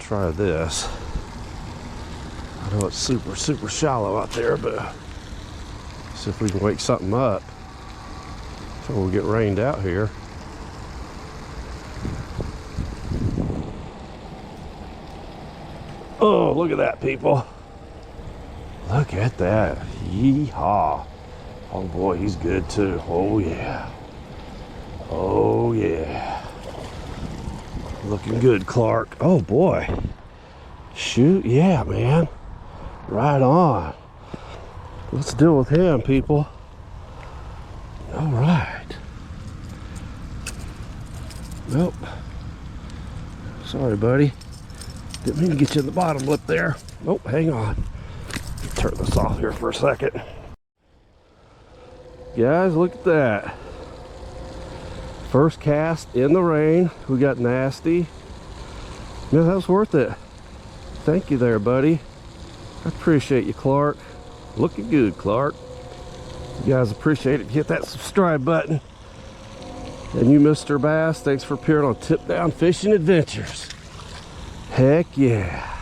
try this. I know it's super shallow out there, but see if we can wake something up before we get rained out here. Oh, look at that, people. Look at that. Yee-haw. Oh boy, he's good too. Oh yeah. Oh yeah. Looking good, Clark. Oh boy. Shoot, yeah, man. Right on. Let's deal with him, people. All right. Nope. Sorry, buddy. Didn't mean to get you in the bottom lip there. Nope, hang on. Turn this off here for a second. Guys, look at that. First cast in the rain. We got nasty. Yeah, that was worth it. Thank you there, buddy. I appreciate you, Clark. Looking good, Clark. You guys appreciate it. Hit that subscribe button. And you, Mr. Bass, thanks for appearing on Tip Down Fishing Adventures. Heck yeah.